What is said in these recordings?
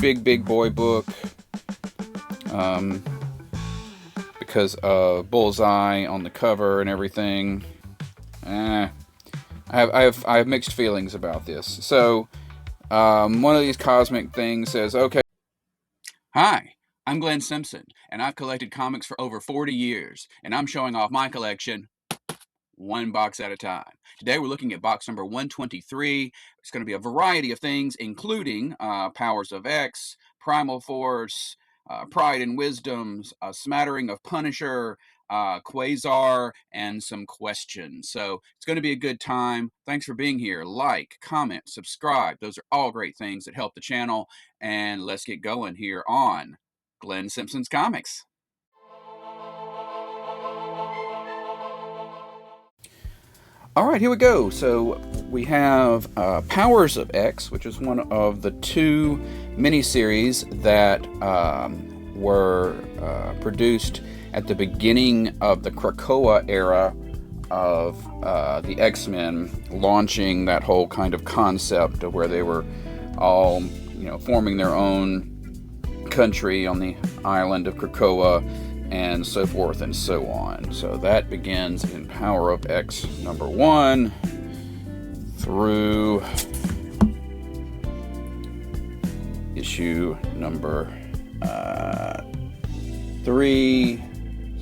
big boy book. Because of Bullseye on the cover and everything. I have mixed feelings about this. So, one of these cosmic things says, okay. Hi, I'm Glenn Simpson, and I've collected comics for over 40 years, and I'm showing off my collection one box at a time. Today we're looking at box number 123. It's going to be a variety of things, including Powers of X, Primal Force, Pryde Wisdom, a smattering of Punisher, Quasar, and some questions. So it's going to be a good time. Thanks for being here. Like, comment, subscribe. Those are all great things that help the channel. And let's get going here on Glenn Simpson's Comics. All right, here we go. So we have Powers of X, which is one of the two miniseries that were produced at the beginning of the Krakoa era of the X-Men, launching that whole kind of concept of where they were all, forming their own country on the island of Krakoa, and so forth and so on. So that begins in Power of X number 1 through issue number 3.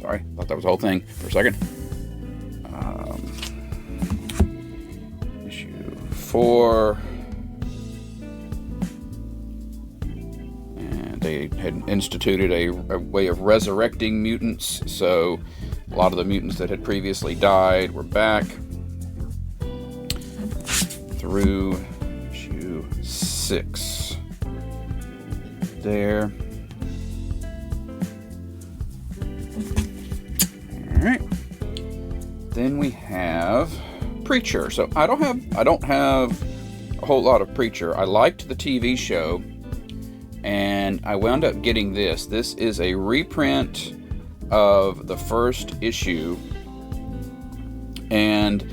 Sorry, thought that was the whole thing for a second. Issue 4. They had instituted a way of resurrecting mutants, so a lot of the mutants that had previously died were back through issue 6 there. Alright. Then we have Preacher. So I don't have a whole lot of Preacher. I liked the TV show, and I wound up getting this. This is a reprint of the first issue, and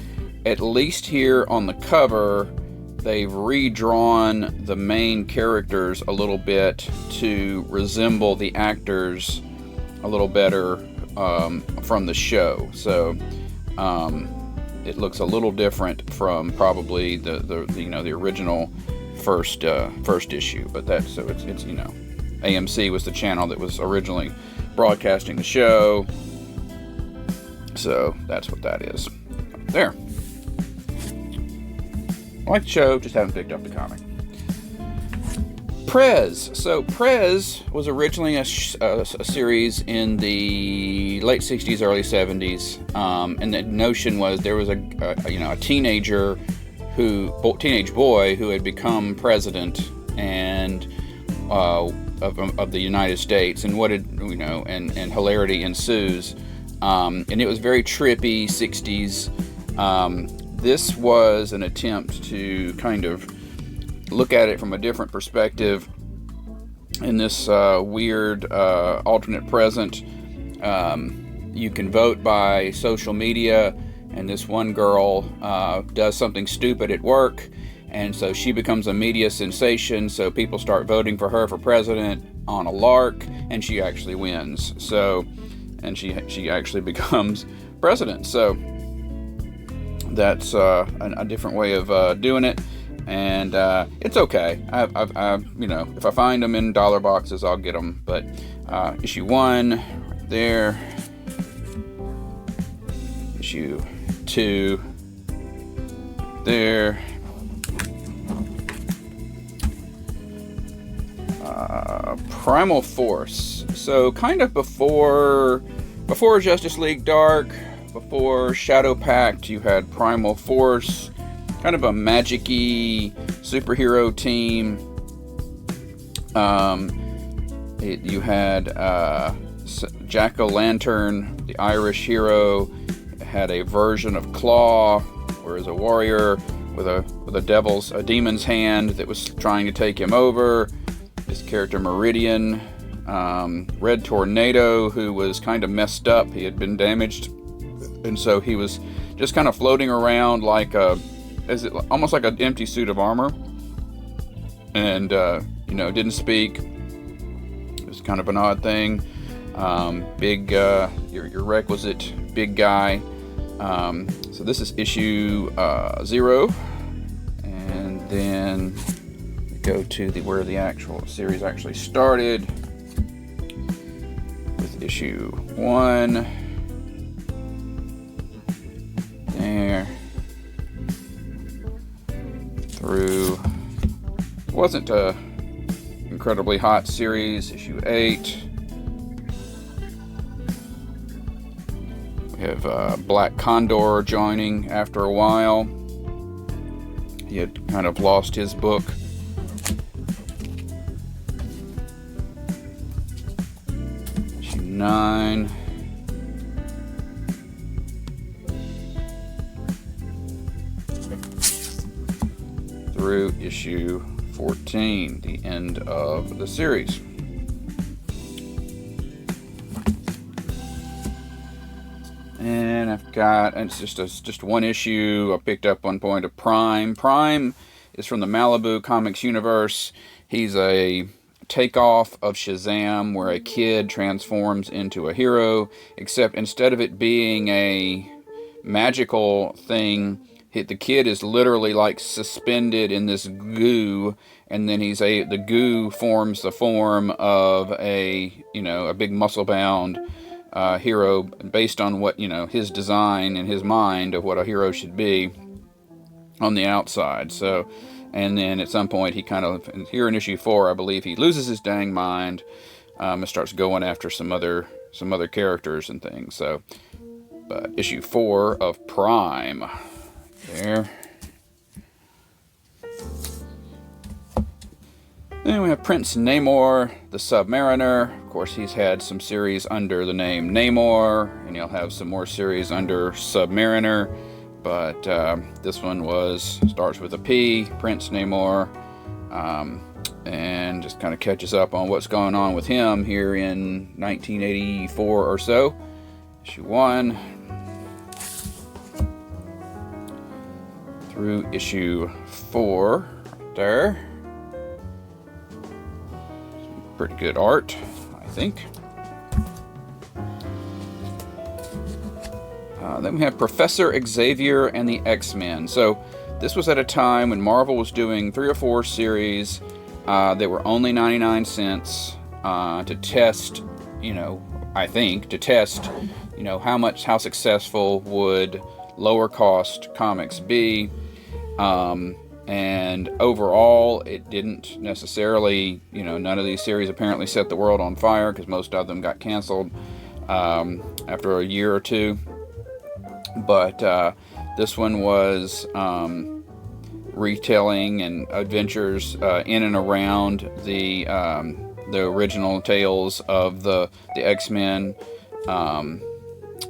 at least here on the cover, they've redrawn the main characters a little bit to resemble the actors a little better from the show. So it looks a little different from probably the original first issue, but it's AMC was the channel that was originally broadcasting the show, so that's what that is there. I like the show, just haven't picked up the comic. Prez. So Prez was originally a series in the late 60s, early 70s, and the notion was there was a teenage boy who had become president and of the United States, and and hilarity ensues, and it was very trippy 60s. This was an attempt to kind of look at it from a different perspective in this weird alternate present. You can vote by social media, and this one girl does something stupid at work, and so she becomes a media sensation, so people start voting for her for president on a lark, and she actually wins. So, and she actually becomes president. So that's a different way of doing it, and it's okay. If I find them in dollar boxes, I'll get them. But issue 1 right there, issue 2 there, Primal Force. So kind of before Justice League Dark, before Shadow Pact, you had Primal Force, kind of a magic-y superhero team. You had Jack-O-Lantern, the Irish hero, had a version of Claw, where as a warrior with a demon's hand that was trying to take him over. His character Meridian, Red Tornado, who was kind of messed up. He had been damaged, and so he was just kind of floating around like almost like an empty suit of armor. And didn't speak. It was kind of an odd thing. Big, your requisite big guy. So this is issue 0, and then we go to where the actual series actually started with issue 1. There through. Wasn't a incredibly hot series. Issue 8. We have Black Condor joining after a while. He had kind of lost his book. Issue 9. Through issue 14, the end of the series. And it's just one issue. I picked up one point of Prime. Prime is from the Malibu Comics universe. He's a takeoff of Shazam, where a kid transforms into a hero, except instead of it being a magical thing, the kid is literally like suspended in this goo, and then the goo forms the form of a big muscle-bound hero based on what his design in his mind of what a hero should be on the outside. So, and then at some point here in issue 4, I believe he loses his dang mind and starts going after some other characters and things. So, but issue 4 of Prime there. Then we have Prince Namor, the Submariner. Of course, he's had some series under the name Namor, and he'll have some more series under Submariner. But this one starts with a P, Prince Namor, and just kind of catches up on what's going on with him here in 1984 or so. Issue 1 through issue 4, right there. Pretty good art, I think. Then we have Professor Xavier and the X-Men. So this was at a time when Marvel was doing 3 or 4 series. They were only 99 cents to test, how successful would lower cost comics be. And overall, it didn't necessarily, none of these series apparently set the world on fire, because most of them got canceled after a year or two. But this one was retelling and adventures in and around the original tales of the X-Men.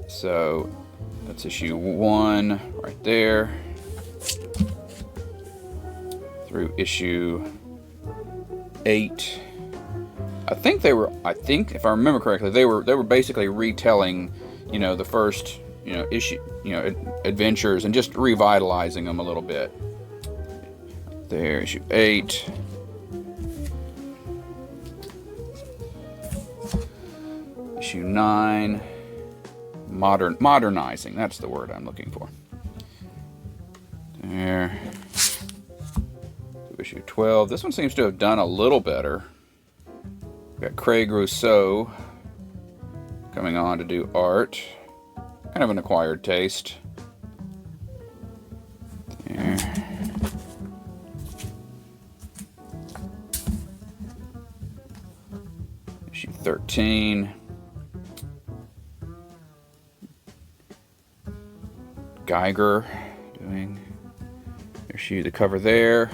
So that's issue 1 right there. Through issue 8. I think if I remember correctly, they were basically retelling, the first, issue, adventures, and just revitalizing them a little bit. There, issue 8. Issue 9. Modernizing, that's the word I'm looking for. There. Issue 12. This one seems to have done a little better. We've got Craig Rousseau coming on to do art. Kind of an acquired taste. There. Issue 13. Geiger doing the cover there.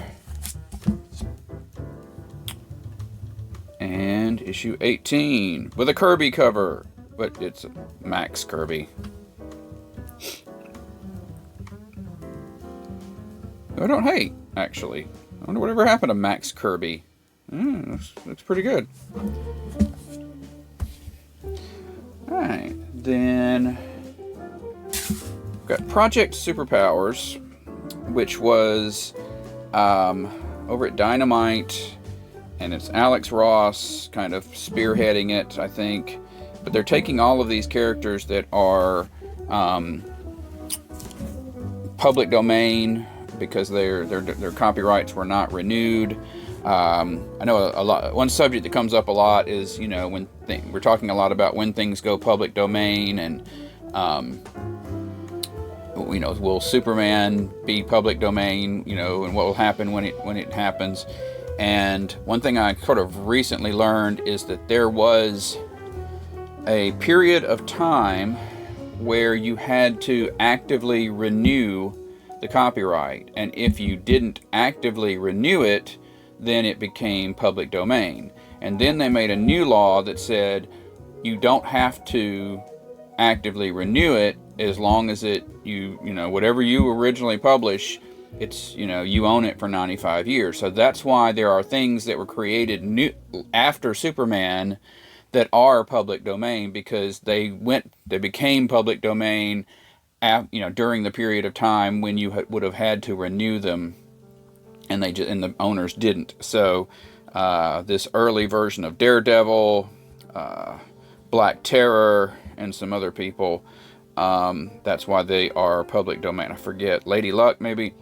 And issue 18 with a Kirby cover, but it's Max Kirby. I don't hate, actually. I wonder whatever happened to Max Kirby. Looks pretty good. Alright, then we've got Project Superpowers, which was over at Dynamite. and it's Alex Ross kind of spearheading it, I think. But they're taking all of these characters that are public domain because their copyrights were not renewed. I know a lot. One subject that comes up a lot is, you know, when we're talking a lot about when things go public domain, and you know, will Superman be public domain? You know, and what will happen when it happens? And one thing I sort of recently learned is that there was a period of time where you had to actively renew the copyright, and if you didn't actively renew it, then it became public domain. And then they made a new law that said you don't have to actively renew it as long as you know, whatever you originally publish, it's, you know, you own it for 95 years. So that's why there are things that were created new after Superman that are public domain, because they became public domain, you know, during the period of time when you would have had to renew them, and the owners didn't. So this early version of Daredevil, Black Terror, and some other people, that's why they are public domain. I forget, Lady Luck maybe.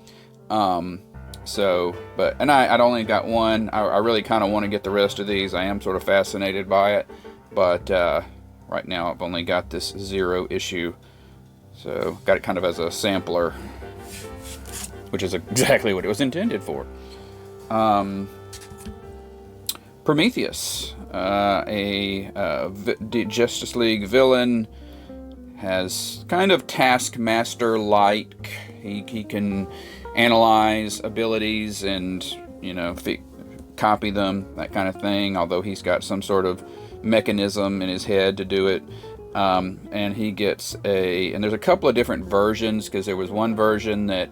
So, but, and I'd only got one. I really kind of want to get the rest of these. I am sort of fascinated by it, but right now I've only got this 0 issue. So got it kind of as a sampler, which is exactly what it was intended for. Prometheus, a Justice League villain, has kind of Taskmaster-like. He can analyze abilities and, you know, copy them, that kind of thing, although he's got some sort of mechanism in his head to do it. And he gets and there's a couple of different versions, because there was one version that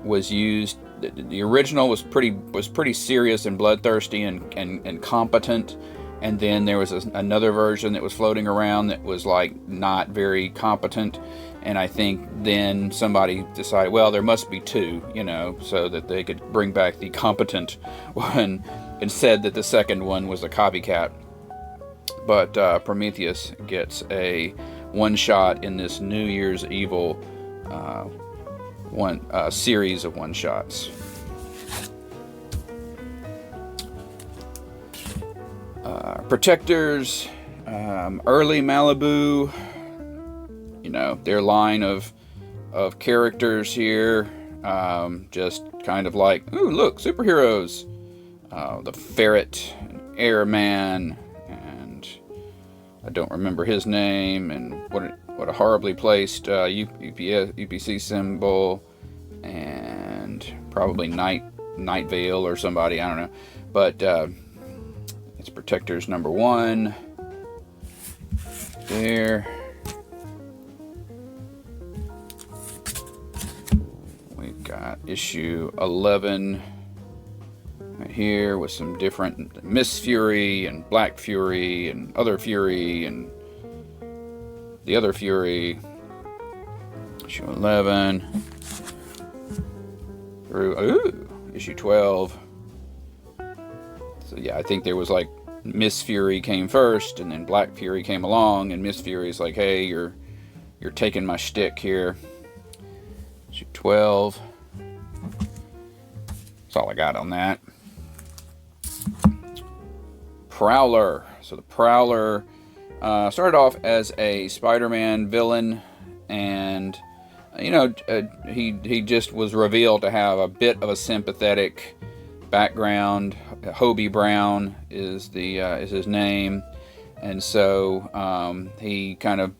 was used. The original was pretty serious and bloodthirsty and competent, and then there was another version that was floating around that was like not very competent. And I think then somebody decided, well, there must be 2, you know, so that they could bring back the competent one, and said that the second one was a copycat. But Prometheus gets a one-shot in this New Year's Evil series of one-shots. Protectors, early Malibu, you know, their line of characters here, just kind of like, ooh, look, superheroes. The Ferret, and Airman, and I don't remember his name, and what a horribly placed UPC symbol, and probably Night Vale or somebody, I don't know, but it's Protectors number 1 there. We've got issue 11 right here with some different Miss Fury and Black Fury and Other Fury and the Other Fury. Issue 11 through issue 12. So yeah, I think there was like Miss Fury came first, and then Black Fury came along, and Miss Fury's like, hey, you're taking my shtick here. Issue 12. That's all I got on that. Prowler. So the Prowler started off as a Spider-Man villain, and you know, he just was revealed to have a bit of a sympathetic background. Hobie Brown is his name, and so he kind of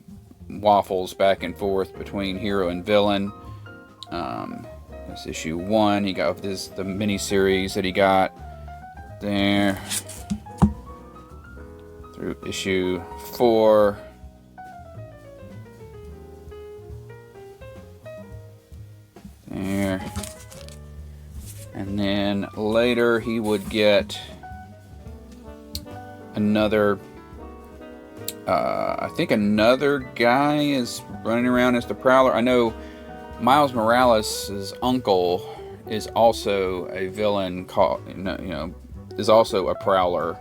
waffles back and forth between hero and villain. This issue 1, he got the mini series that he got there through issue 4. There. And then later he would get another, I think another guy is running around as the Prowler. I know Miles Morales' uncle is also a villain called, is also a Prowler.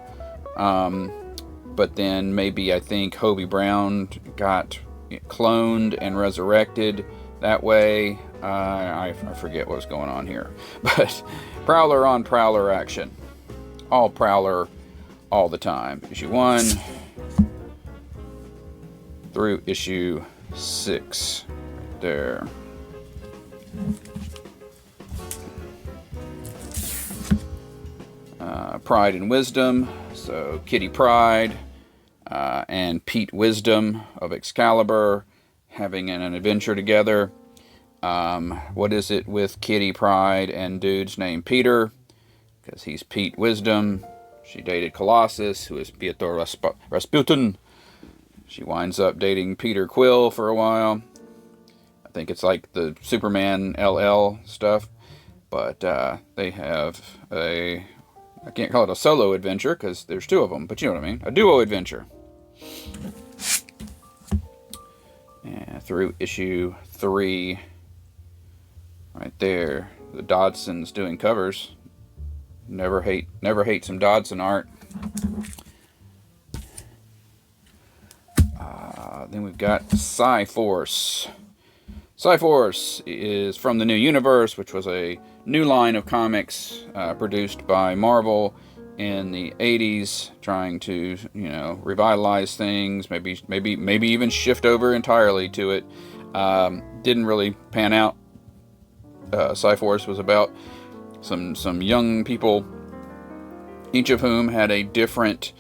But then maybe I think Hobie Brown got cloned and resurrected that way. I forget what's going on here. But Prowler on Prowler action. All Prowler all the time. Issue 1 through issue 6. There. Pryde and Wisdom. So Kitty Pryde and Pete Wisdom of Excalibur having an adventure together. What is it with Kitty Pryde and dude's named Peter? Because he's Pete Wisdom. She dated Colossus, who is Piotr Rasputin. She winds up dating Peter Quill for a while. I think it's like the Superman LL stuff. But they have a... I can't call it a solo adventure because there's 2 of them, but you know what I mean. A duo adventure. And through issue 3, right there, the Dodsons doing covers. Never hate some Dodson art. Then we've got Psi-Force. Psi-Force is from the New Universe, which was a new line of comics produced by Marvel in the 80s, trying to, revitalize things, maybe even shift over entirely to it. Didn't really pan out. Psi-Force was about some young people, each of whom had a different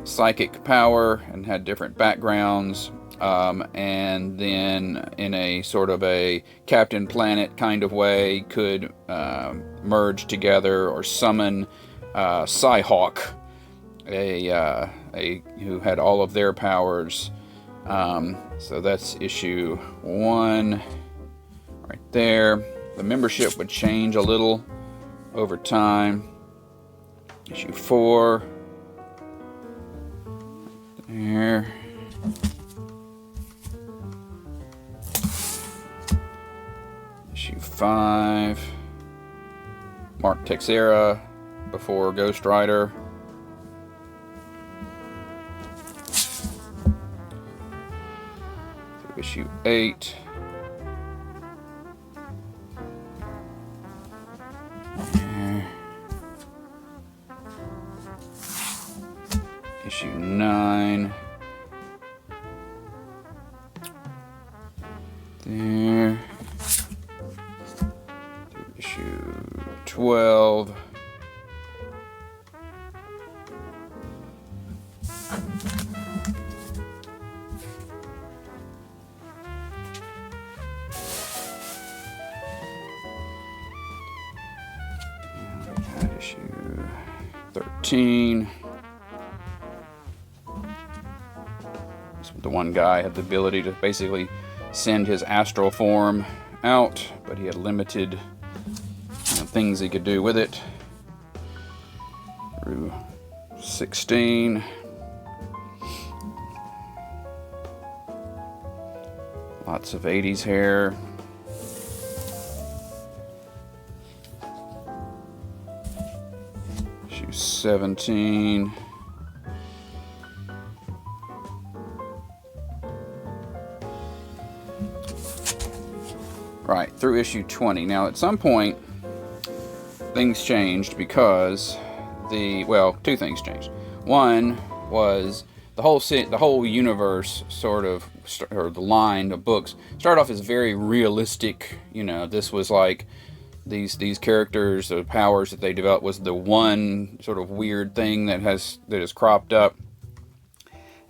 psychic power and had different backgrounds. And then in a sort of a Captain Planet kind of way could merge together or summon Psyhawk, who had all of their powers. So that's issue 1 right there. The membership would change a little over time. Issue 4 there. Issue 5, Mark Texeira before Ghost Rider. Through issue 8. Issue 9. There. Issue 12. Issue 13. The one guy had the ability to basically send his astral form out, but he had limited things he could do with it. Through 16. Lots of 80s hair. Issue 17. Right, through issue 20. Now, at some point, things changed because two things changed. One was the whole universe or the line of books started off as very realistic. This was like these characters, the powers that they developed was the one sort of weird thing that has cropped up.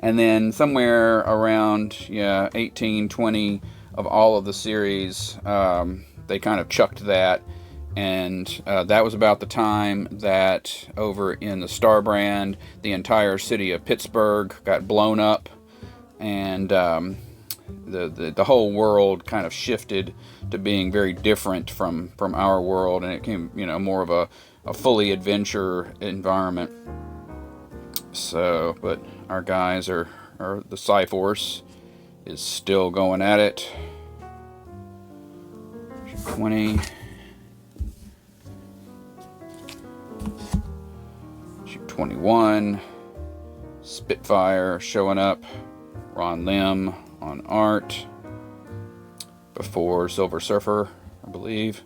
And then somewhere around 1820 of all of the series, they kind of chucked that. And that was about the time that over in the Star Brand, the entire city of Pittsburgh got blown up, and the whole world kind of shifted to being very different from our world, and it became more of a fully adventure environment. So, but our guys are the Psi-Force is still going at it. 20. Issue 21, Spitfire showing up, Ron Lim on art, before Silver Surfer, I believe.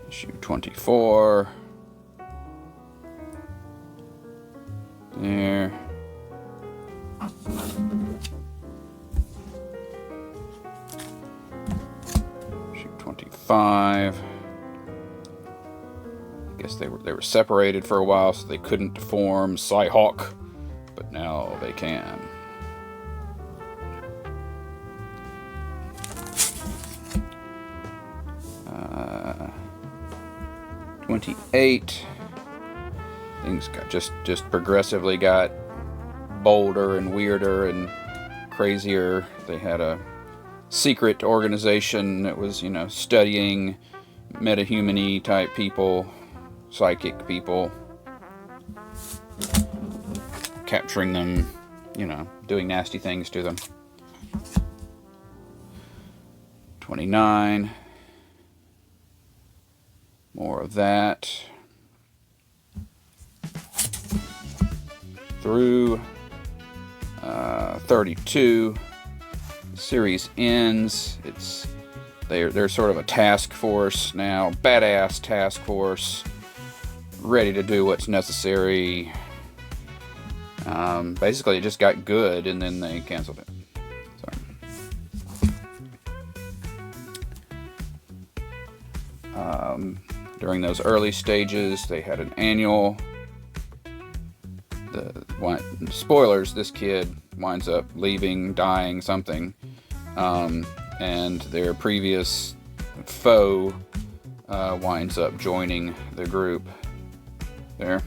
Issue 24. There. Issue 25. I guess they were separated for a while, so they couldn't form Psy-Hawk, but now they can. 28. Things got just progressively got bolder and weirder and crazier. They had a secret organization that was, studying metahuman-y type people, psychic people, capturing them, doing nasty things to them. 29. More of that. Through 32. The series ends. They're sort of a task force now, badass task force, ready to do what's necessary. Basically, it just got good, and then they canceled it. During those early stages, they had an annual. Spoilers: this kid winds up leaving, dying, something, and their previous foe winds up joining the group. There.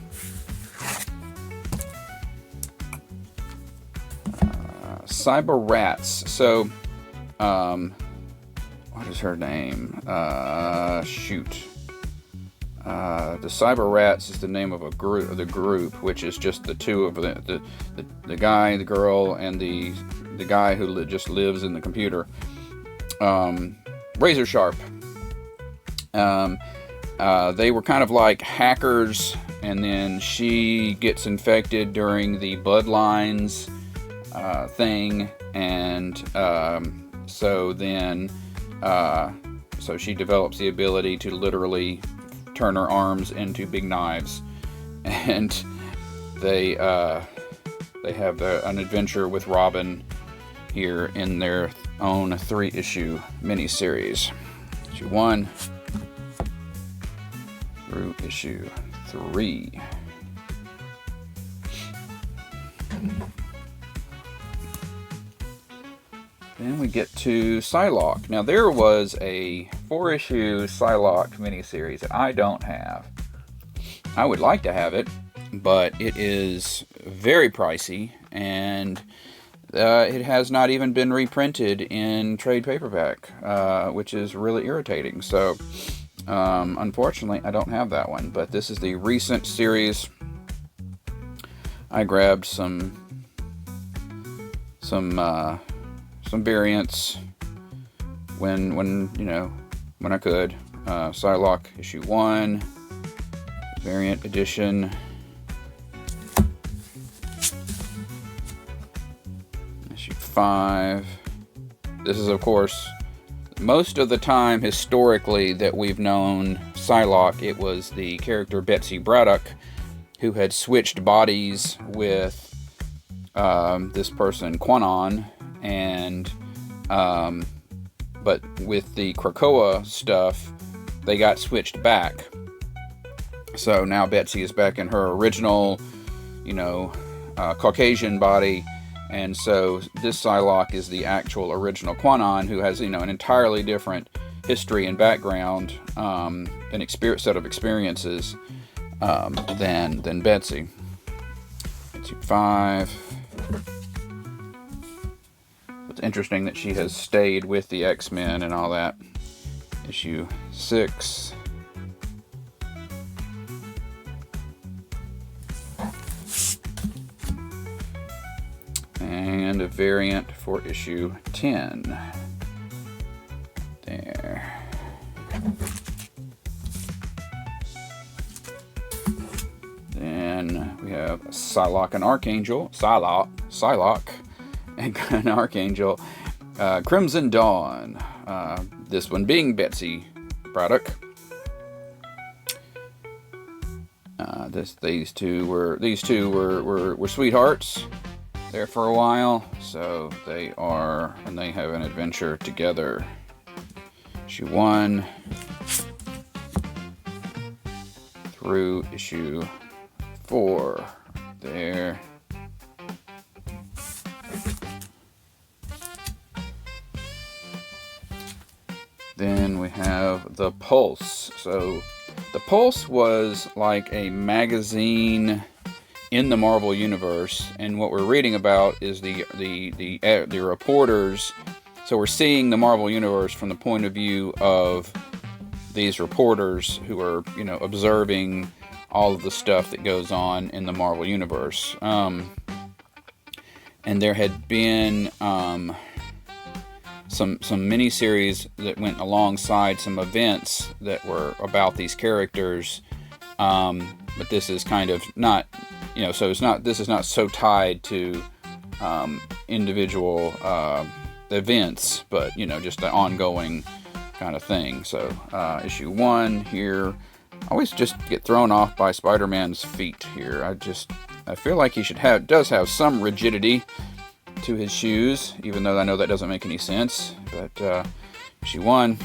Psyba-Rats. So, what is her name? The Psyba-Rats is the name of the group, which is just the two of the guy, the girl, and the guy who just lives in the computer. Razor Sharp. They were kind of like hackers, and then she gets infected during the Bloodlines thing, and so she develops the ability to literally turn her arms into big knives, and they have an adventure with Robin here in their own 3-issue miniseries. Issue 1 through issue 3. Then we get to Psylocke. Now, there was a 4-issue Psylocke miniseries that I don't have. I would like to have it, but it is very pricey, and it has not even been reprinted in trade paperback, which is really irritating. So, unfortunately, I don't have that one. But this is the recent series. I grabbed some variants when I could. Psylocke issue 1, variant edition. Issue 5. This is, of course, most of the time historically that we've known Psylocke, it was the character Betsy Braddock, who had switched bodies with this person Quanon, and but with the Krakoa stuff, they got switched back. So now Betsy is back in her original, Caucasian body, and so this Psylocke is the actual original Quanon, who has an entirely different history and background, an set of experiences than Betsy. Issue 5. It's interesting that she has stayed with the X-Men and all that. Issue 6. And a variant for issue 10. There. we have Psylocke and Archangel, Psylocke and an Archangel, Crimson Dawn. This one being Betsy Braddock. These two were sweethearts there for a while, so they have an adventure together. Issue 1 through issue 4 there. Then we have The Pulse. So The Pulse was like a magazine in the Marvel Universe, and what we're reading about is the reporters. So we're seeing the Marvel Universe from the point of view of these reporters who are, observing all of the stuff that goes on in the Marvel Universe. And there had been some miniseries that went alongside some events that were about these characters, but this is kind of not, so this is not so tied to individual events, but just an ongoing kind of thing. So issue 1 here, I always just get thrown off by Spider-Man's feet here. I feel like he does have some rigidity to his shoes, even though I know that doesn't make any sense. But issue 1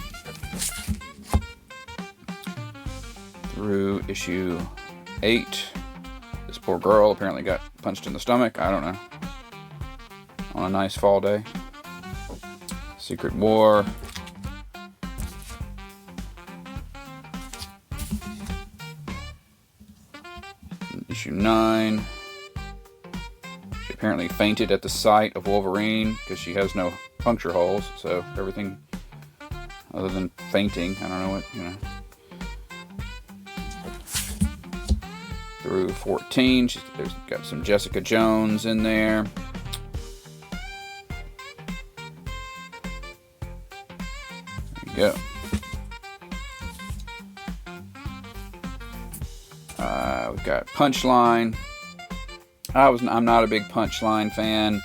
through issue 8. This poor girl apparently got punched in the stomach. I don't know. On a nice fall day. Secret War. Issue 9. She apparently fainted at the sight of Wolverine because she has no puncture holes. So everything other than fainting, I don't know what, Through 14, there's got some Jessica Jones in there. There you go. We've got Punchline. I'm not a big Punchline fan.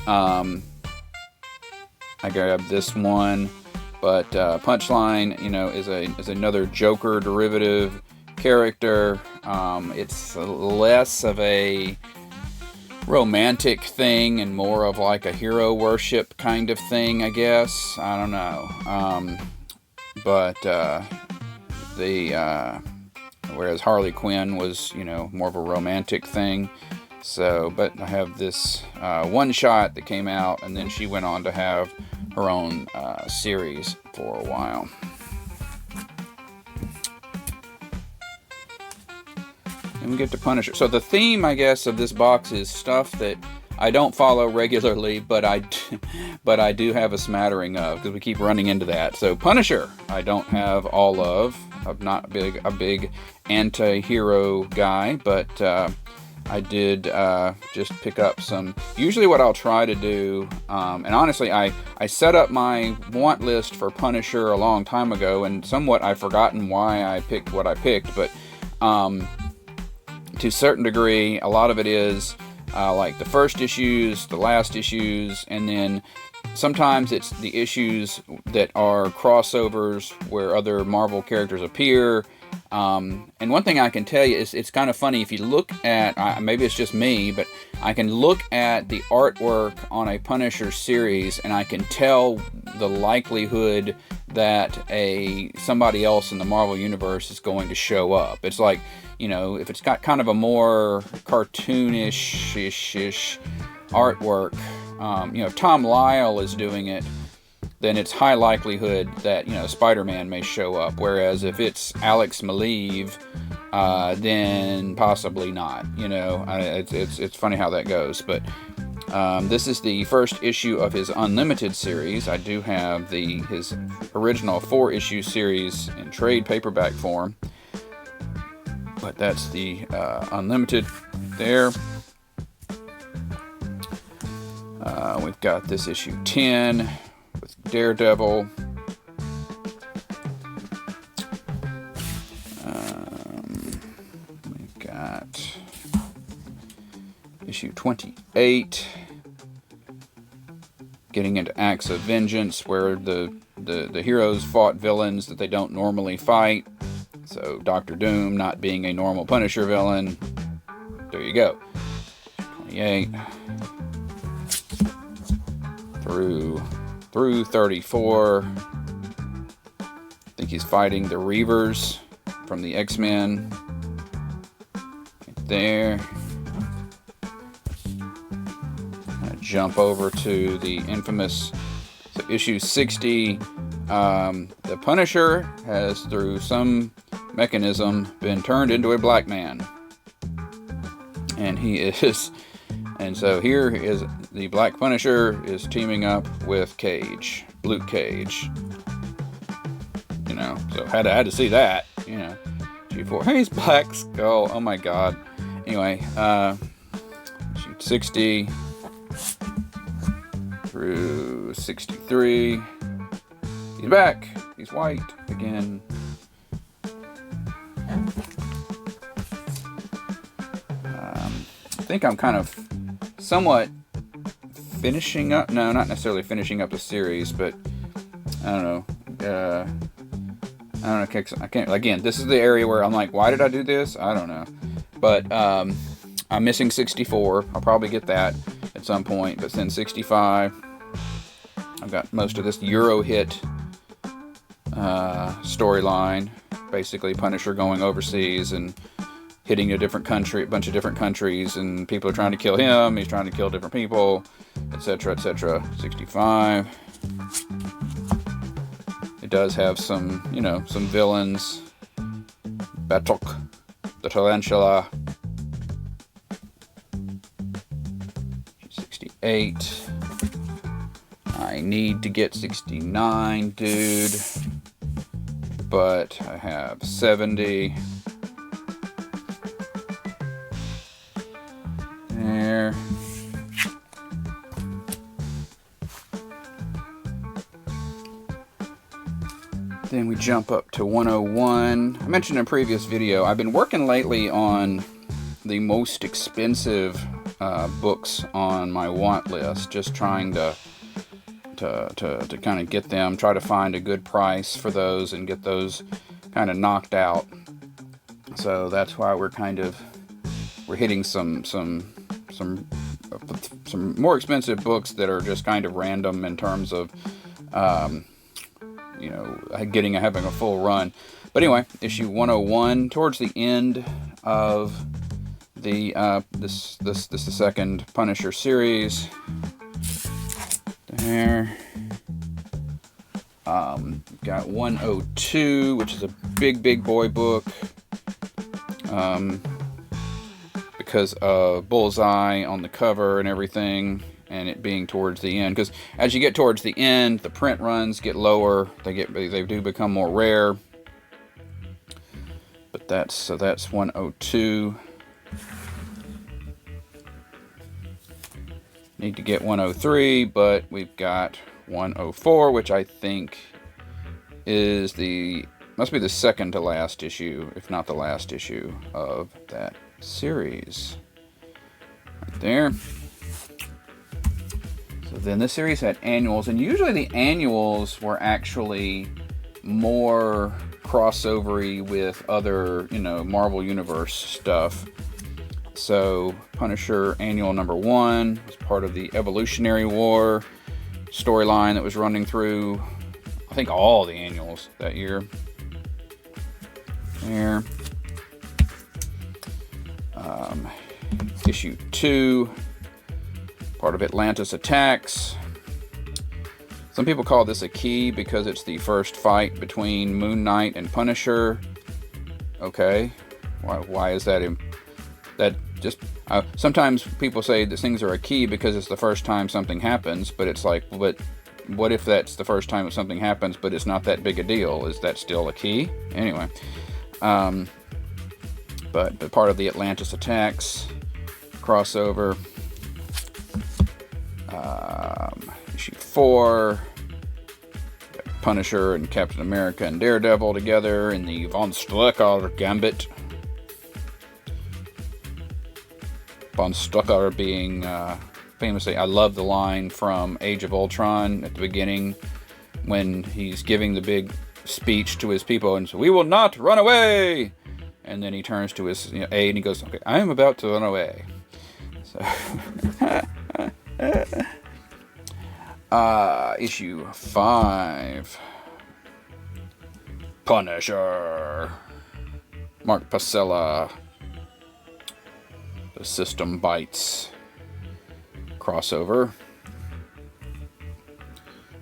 I grabbed this one, but Punchline, is another Joker derivative character. It's less of a romantic thing and more of like a hero worship kind of thing, I guess. I don't know. Whereas Harley Quinn was, more of a romantic thing. So, but I have this one shot that came out, and then she went on to have her own series for a while. And we get to Punisher. So the theme, I guess, of this box is stuff that I don't follow regularly, but I do have a smattering of, because we keep running into that. So Punisher, I don't have all of. I'm not a big anti-hero guy, but I did just pick up some. Usually what I'll try to do, and honestly, I set up my want list for Punisher a long time ago, and somewhat I've forgotten why I picked what I picked, but to a certain degree, a lot of it is like the first issues, the last issues, and then sometimes it's the issues that are crossovers where other Marvel characters appear. And one thing I can tell you is it's kind of funny if you look at, maybe it's just me, but I can look at the artwork on a Punisher series and I can tell the likelihood that somebody else in the Marvel Universe is going to show up. It's like, if it's got kind of a more cartoonish-ish artwork, if Tom Lyle is doing it, then it's high likelihood that, Spider-Man may show up. Whereas if it's Alex Maleev, then possibly not. It's funny how that goes. But this is the first issue of his Unlimited series. I do have his original 4-issue series in trade paperback form. But that's the Unlimited there. We've got this issue 10 with Daredevil. We've got Issue 28. Getting into acts of vengeance where the heroes fought villains that they don't normally fight. So Doctor Doom not being a normal Punisher villain. There you go. 28 through 34. I think he's fighting the Reavers from the X-Men. Right there. Jump over to the infamous issue 60. The Punisher has, through some mechanism, been turned into a black man, and he is. And so here is the Black Punisher is teaming up with Cage, Luke Cage. You know, so had to see that. You know, G4. Hey, he's Black Skull. Oh my God. Anyway, issue 60. Through 63. He's back. He's white again. I think I'm kind of somewhat finishing up. No, not necessarily finishing up the series, but I don't know. I can't. Again, this is the area where I'm like, why did I do this? I don't know. But I'm missing 64. I'll probably get that at some point. But then 65. I've got most of this Euro hit storyline. Basically, Punisher going overseas and hitting a bunch of different countries, and people are trying to kill him. He's trying to kill different people, etc., etc. 65. It does have some, some villains. Batok, the Tarantula. 68. I need to get 69, dude. But I have 70. There. Then we jump up to 101. I mentioned in a previous video, I've been working lately on the most expensive books on my want list, just trying to kind of get them, try to find a good price for those and get those kind of knocked out. So that's why we're hitting some more expensive books that are just kind of random in terms of having a full run. But anyway, issue 101, towards the end of the this is the second Punisher series. There. Got 102, which is a big boy book. Because of Bullseye on the cover and everything, and it being towards the end. Because as you get towards the end, the print runs get lower. They do become more rare. But that's 102. Need to get 103, but we've got 104, which I think must be the second to last issue, if not the last issue of that series. Right there. So then this series had annuals, and usually the annuals were actually more crossovery with other, Marvel Universe stuff. So Punisher Annual number 1 was part of the Evolutionary War storyline that was running through, I think, all the annuals that year. There. Issue 2, part of Atlantis Attacks. Some people call this a key because it's the first fight between Moon Knight and Punisher. Okay, why is that? Sometimes people say that things are a key because it's the first time something happens, but it's like, but what if that's the first time something happens, but it's not that big a deal? Is that still a key? Anyway, but part of the Atlantis Attacks crossover. Issue 4, Punisher and Captain America and Daredevil together in the Von Strucker Gambit. von Strucker being famously, I love the line from Age of Ultron at the beginning when he's giving the big speech to his people and says, "We will not run away." And then he turns to his A and he goes, "Okay, I am about to run away." So, issue 5. Punisher. Mark Pacella. The System Bites crossover.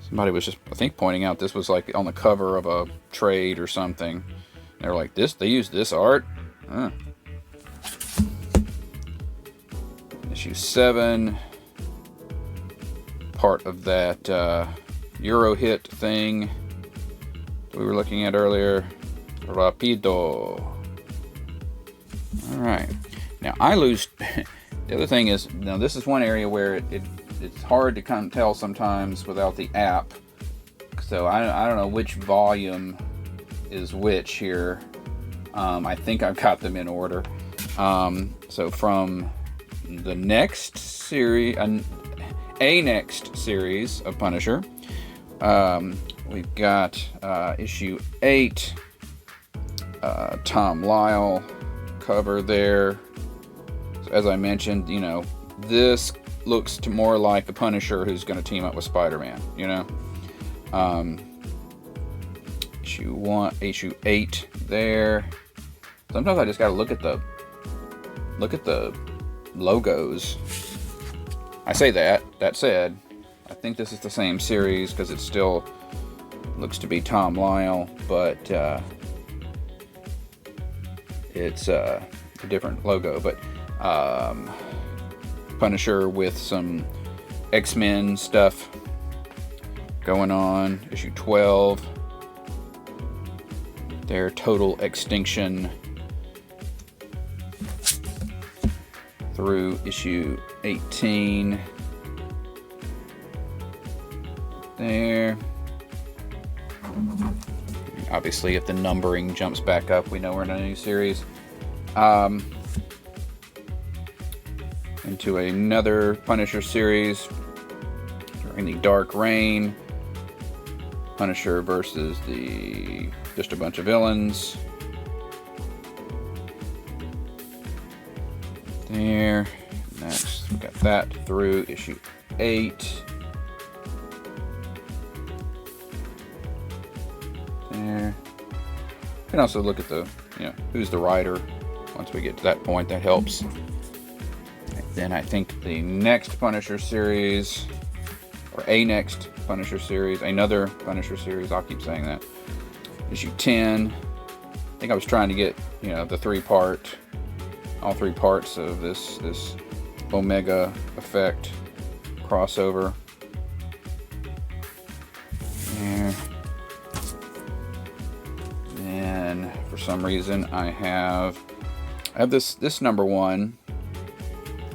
Somebody was just, I think, pointing out this was like on the cover of a trade or something. They were like, they used this art? Huh. Issue 7. Part of that Euro hit thing we were looking at earlier. Rapido. Alright. Now, I lose... The other thing is, now this is one area where it's hard to kind of tell sometimes without the app. So I don't know which volume is which here. I think I've got them in order. So from the next series, a next series of Punisher, we've got issue 8, Tom Lyle cover there. So as I mentioned, this looks more like the Punisher who's going to team up with Spider-Man, issue 8 there. Sometimes I just got to look at the logos. I say that said, I think this is the same series because it still looks to be Tom Lyle, but it's a different logo. But Punisher with some X-Men stuff going on. Issue 12. Their total extinction through issue 18. There. Obviously, if the numbering jumps back up, we know we're in a new series. Into another Punisher series during the Dark Reign. Punisher versus just a bunch of villains. There. Next, we got that through issue 8. There. You can also look at the, who's the writer. Once we get to that point, that helps. And then I think the next Punisher series, or a next Punisher series, another Punisher series, I'll keep saying that. Issue 10. I think I was trying to get, the all 3 parts of this Omega effect crossover. There. And for some reason I have this number 1.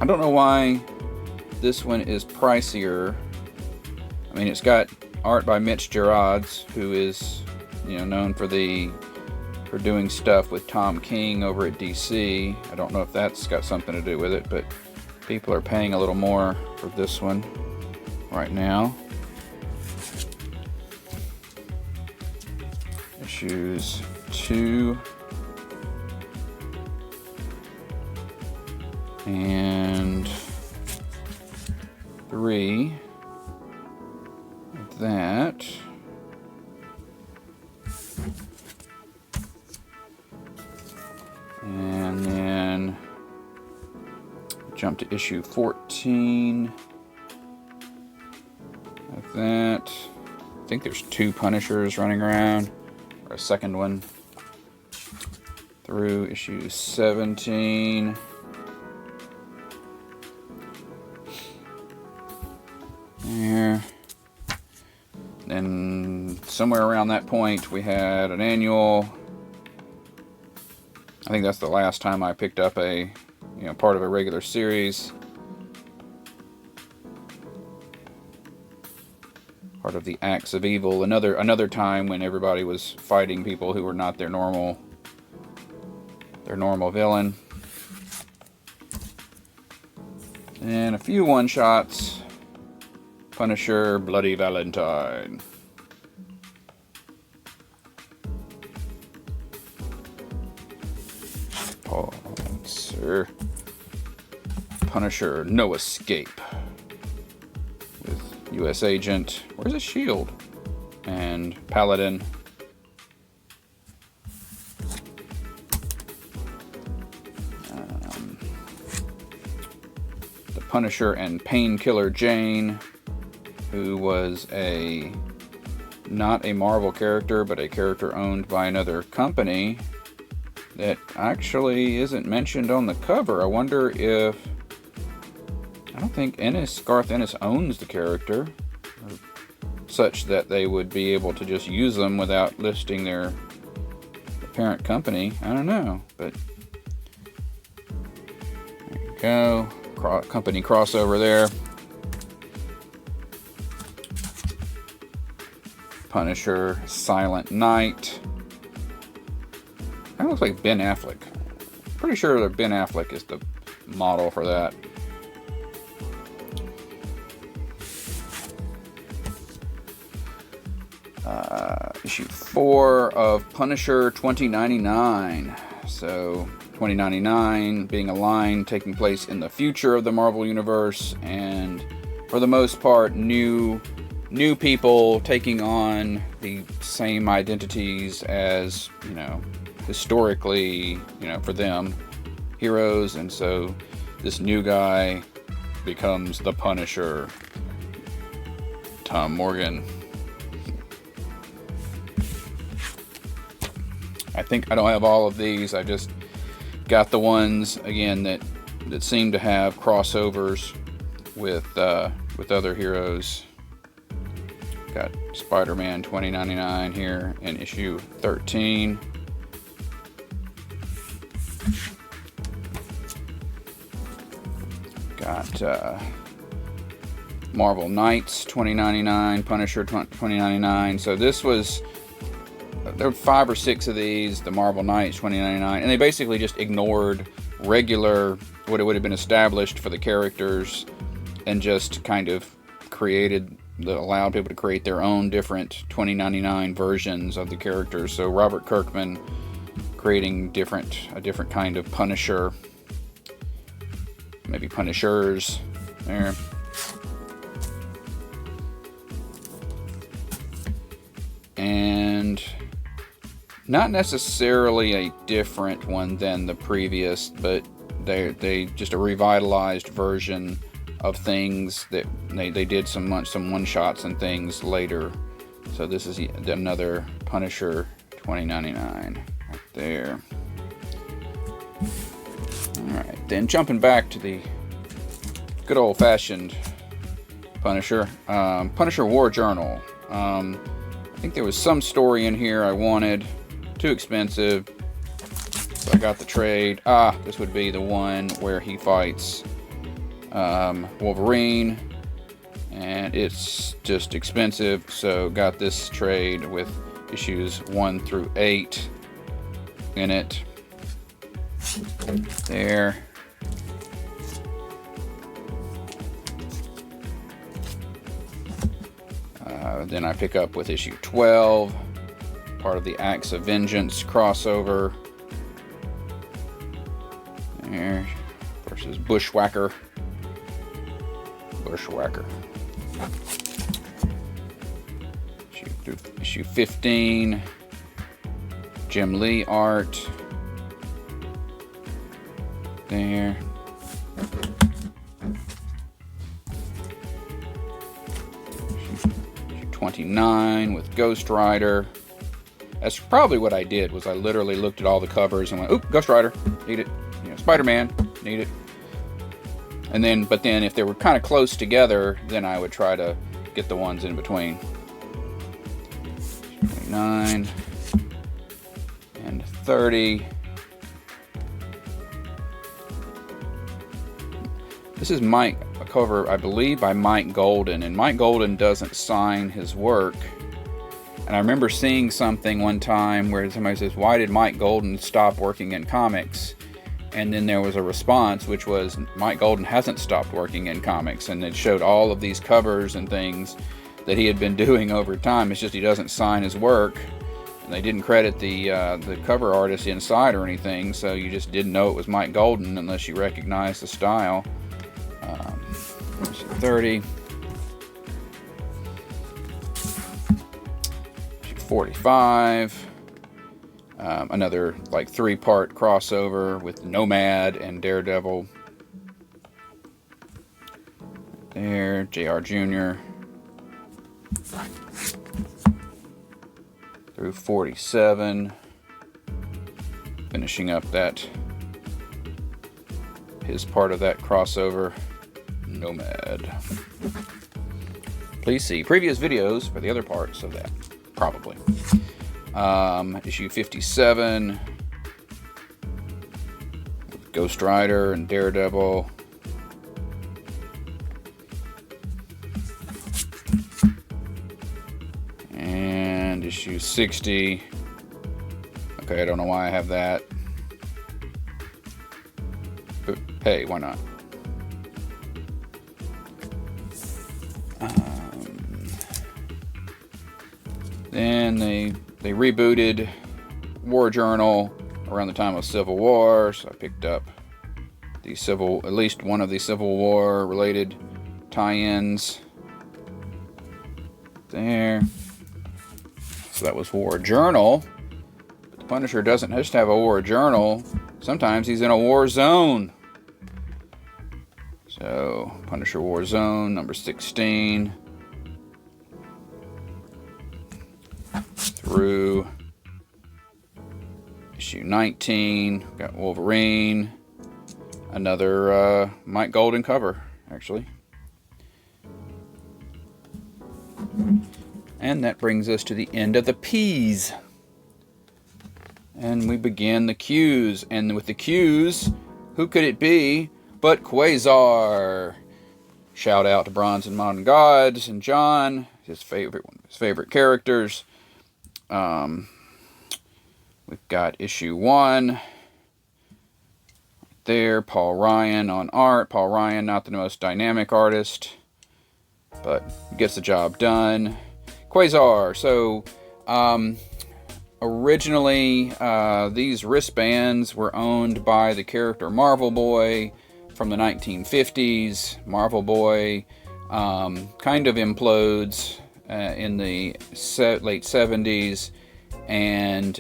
I don't know why this one is pricier. I mean, it's got art by Mitch Gerads, who is, known for doing stuff with Tom King over at DC. I don't know if that's got something to do with it, but people are paying a little more for this one right now. Issues 2 and 3 of that. And then jump to issue 14 of that. I think there's 2 Punishers running around, or a second one, through issue 17. There. Then somewhere around that point we had an annual. I think that's the last time I picked up a, part of a regular series. Part of the Acts of Evil. Another time when everybody was fighting people who were not their normal villain. And a few one-shots. Punisher, Bloody Valentine. Punisher. Punisher, No Escape. With U.S. Agent. Where's his shield? And Paladin. The Punisher and Painkiller Jane, who was not a Marvel character, but a character owned by another company that actually isn't mentioned on the cover. I wonder if... I don't think Garth Ennis owns the character, such that they would be able to just use them without listing their parent company. I don't know, but there you go. Company crossover there. Punisher, Silent Night. That looks like Ben Affleck. Pretty sure that Ben Affleck is the model for that. Issue 4 of Punisher 2099. So 2099 being a line taking place in the future of the Marvel Universe, and for the most part new people taking on the same identities as, historically, for them, heroes. And so this new guy becomes the Punisher. Tom Morgan. I think I don't have all of these. I just got the ones, again, that seem to have crossovers with other heroes. Got Spider-Man 2099 here in issue 13. Got Marvel Knights 2099, Punisher 2099. So this was... There were 5 or 6 of these, the Marvel Knights 2099, and they basically just ignored regular, what it would have been established for the characters, and just kind of allowed people to create their own different 2099 versions of the characters. So Robert Kirkman creating a different kind of Punisher, maybe Punishers there. And not necessarily a different one than the previous, but they just a revitalized version of things that they did some one-shots and things later. So this is another Punisher 2099 right there. Alright, then jumping back to the good old-fashioned Punisher. Punisher War Journal. I think there was some story in here I wanted. Too expensive, so I got the trade. This would be the one where he fights Wolverine, and it's just expensive, so got this trade with issues 1 through 8 in it. There. Then I pick up with issue 12. Part of the Acts of Vengeance crossover. There. Versus Bushwhacker. Issue 15. Jim Lee art. There. Issue 29 with Ghost Rider. That's probably what I did, was I literally looked at all the covers and went, oop, Ghost Rider, need it. Spider-Man, need it. But then if they were kind of close together, then I would try to get the ones in between. 29 and 30. This is a cover, I believe, by Mike Golden, and Mike Golden doesn't sign his work. And I remember seeing something one time where somebody says, why did Mike Golden stop working in comics? And then there was a response, which was Mike Golden hasn't stopped working in comics, and it showed all of these covers and things that he had been doing over time. It's just he doesn't sign his work, and they didn't credit the cover artist inside or anything, so you just didn't know it was Mike Golden unless you recognized the style. 30, 45. Another like 3-part crossover with Nomad and Daredevil. There, JR Jr. Through 47. Finishing up his part of that crossover, Nomad. Please see previous videos for the other parts of that, probably. Issue 57, Ghost Rider and Daredevil. And issue 60. Okay, I don't know why I have that. But hey, why not? Then they rebooted War Journal around the time of Civil War, so I picked up at least one of the Civil War related tie-ins there. So that was War Journal. But the Punisher doesn't just have a War Journal. Sometimes he's in a war zone. So Punisher War Zone number 16. Through issue 19, got Wolverine, another Mike Golden cover, actually. And that brings us to the end of the P's. And we begin the Q's. And with the Q's, who could it be but Quasar? Shout out to Bronze and Modern Gods and John, one of his favorite characters. We've got issue 1 there, Paul Ryan on art. Paul Ryan, not the most dynamic artist, but gets the job done. Quasar. So originally these wristbands were owned by the character Marvel Boy from the 1950s. Marvel Boy kind of implodes in the late 70s, and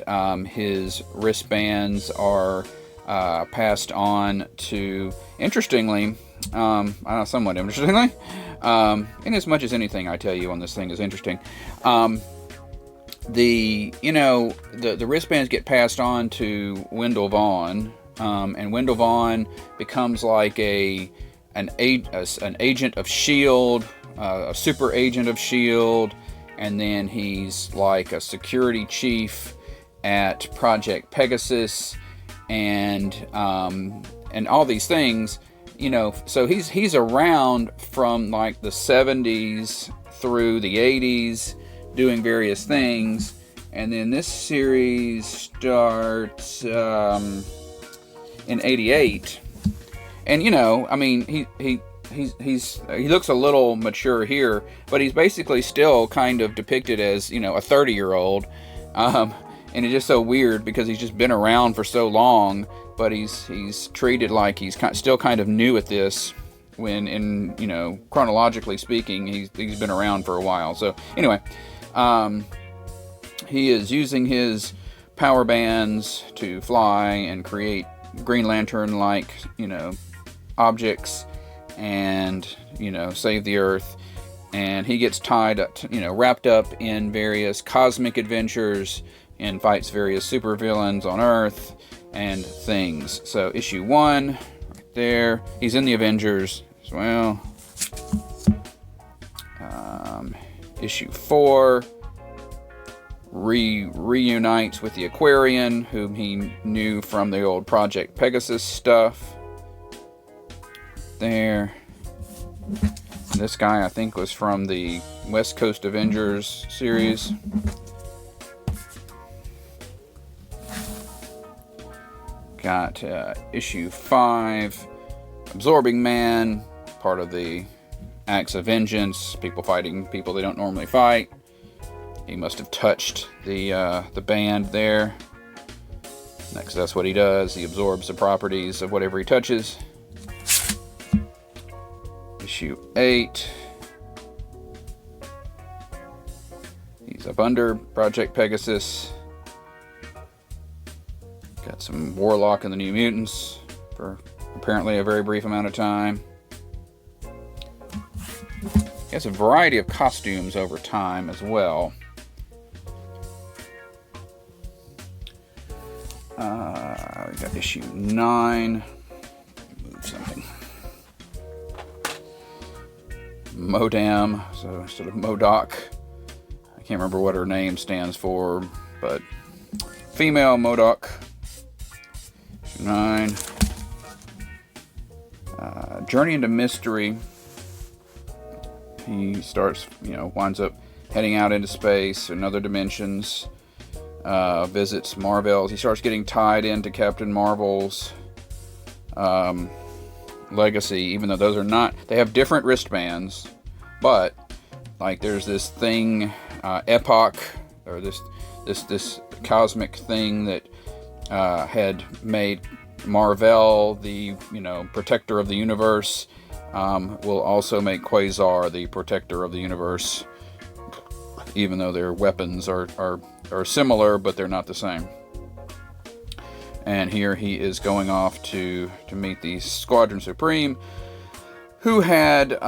his wristbands are passed on to, interestingly, somewhat interestingly, in as much as anything I tell you on this thing is interesting, the wristbands get passed on to Wendell Vaughn, and Wendell Vaughn becomes like an agent of S.H.I.E.L.D., a super agent of S.H.I.E.L.D., and then he's like a security chief at Project Pegasus, and all these things, so he's around from like the 70s through the 80s doing various things, and then this series starts in 88, and he looks a little mature here, but he's basically still kind of depicted as, a 30-year-old. And it's just so weird because he's just been around for so long, but he's treated like he's still kind of new at this, when chronologically speaking, he's been around for a while. So anyway, he is using his power bands to fly and create Green Lantern-like, objects, and save the Earth, and he gets tied up, wrapped up in various cosmic adventures and fights various supervillains on Earth and things. So issue 1 right there, he's in the Avengers as well. Issue 4, reunites with the Aquarian, whom he knew from the old Project Pegasus stuff. There. And this guy, I think, was from the West Coast Avengers series. Got issue 5, Absorbing Man, part of the Acts of Vengeance, people fighting people they don't normally fight. He must have touched the band there. Next, that's what he does. He absorbs the properties of whatever he touches. Issue 8. He's up under Project Pegasus. Got some Warlock and the New Mutants for apparently a very brief amount of time. He has a variety of costumes over time as well. We got issue 9. Move something. M.O.D.A.M, so instead of M.O.D.A.C. I can't remember what her name stands for, but female M.O.D.A.C. Issue 9. Journey into Mystery. He starts, winds up heading out into space and other dimensions. Visits Marvel's. He starts getting tied into Captain Marvel's legacy, even though those are not. They have different wristbands, but like there's this thing, Epoch, or this cosmic thing that had made Marvel the protector of the universe. Will also make Quasar the protector of the universe, even though their weapons are similar, but they're not the same. And here he is going off to meet the Squadron Supreme, who had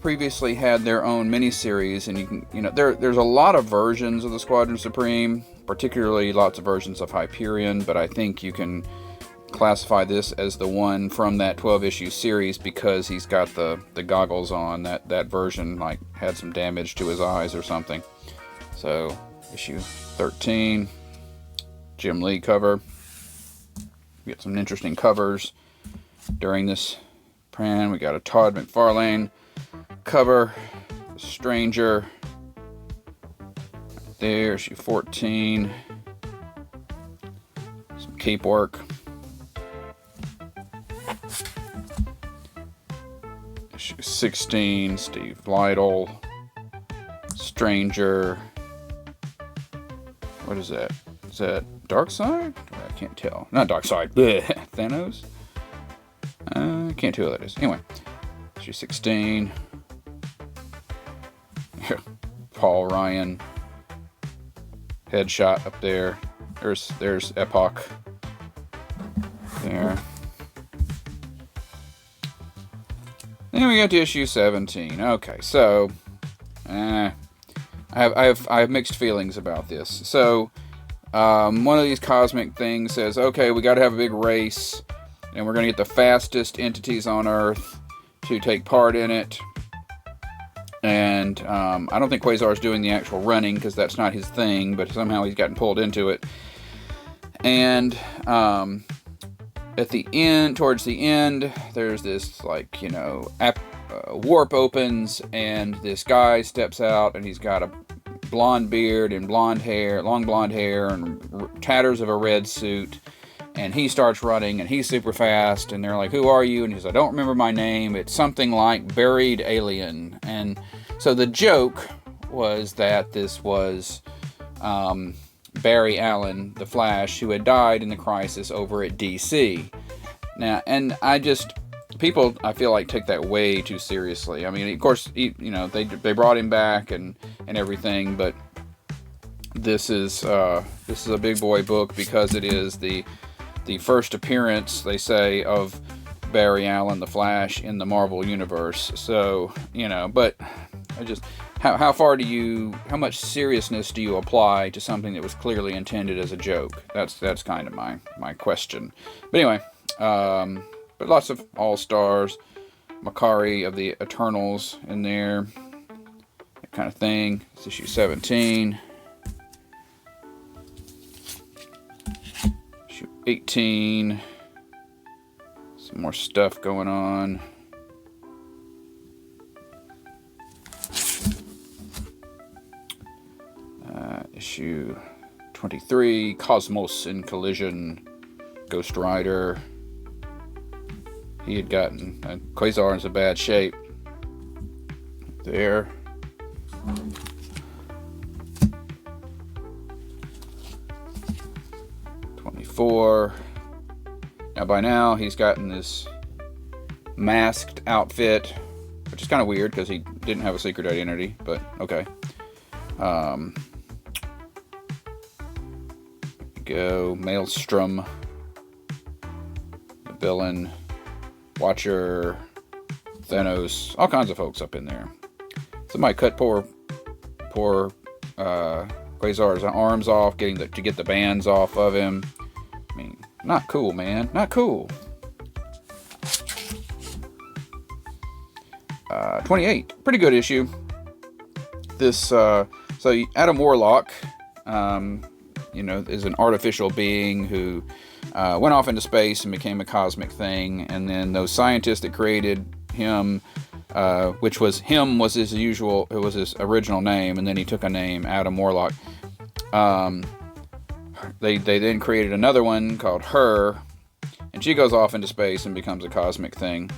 previously had their own miniseries, and there's a lot of versions of the Squadron Supreme, particularly lots of versions of Hyperion, but I think you can classify this as the one from that 12-issue series because he's got the goggles on. That version had some damage to his eyes or something. So issue 13, Jim Lee cover. We got some interesting covers during this plan. We got a Todd McFarlane cover, Stranger. Right there, issue 14. Some cape work. Issue 16, Steve Lytle, Stranger. What is that? Is that Darkseid? I can't tell. Not Darkseid. Thanos? I can't tell who that is. Anyway, issue 16. Paul Ryan. Headshot up there. There's Epoch. There. Then we got to issue 17. Okay, so I have mixed feelings about this. So one of these cosmic things says, okay, we got to have a big race, and we're going to get the fastest entities on Earth to take part in it. And I don't think Quasar's doing the actual running because that's not his thing, but somehow he's gotten pulled into it. And at the end, towards the end, there's this warp opens, and this guy steps out, and he's got a blonde beard and blonde hair, long blonde hair, and tatters of a red suit. And he starts running, and he's super fast, and they're like, "Who are you?" And he says, "I don't remember my name. It's something like Buried Alien." And so the joke was that this was Barry Allen, the Flash, who had died in the Crisis over at DC. Now, and people, I feel like, take that way too seriously. I mean, of course, they brought him back and everything, but this is a big boy book because it is the first appearance, they say, of Barry Allen, the Flash, in the Marvel Universe. So, but how much seriousness do you apply to something that was clearly intended as a joke? That's kind of my question. But anyway, but lots of all-stars, Makari of the Eternals in there, that kind of thing. It's issue 17. Issue 18. Some more stuff going on. Issue 23, Cosmos in Collision. Ghost Rider. He had gotten Quasar in bad shape. There. '24. Now by now he's gotten this masked outfit, which is kind of weird because he didn't have a secret identity, but okay. Go Maelstrom, the villain, Watcher, Thanos, all kinds of folks up in there. Somebody cut poor Quasar's arms off, to get the bands off of him. I mean, not cool, man. Not cool. 28, pretty good issue. This so Adam Warlock, is an artificial being who went off into space and became a cosmic thing, and then those scientists that created him, which was his original name, and then he took a name, Adam Warlock. They then created another one called Her, and she goes off into space and becomes a cosmic thing.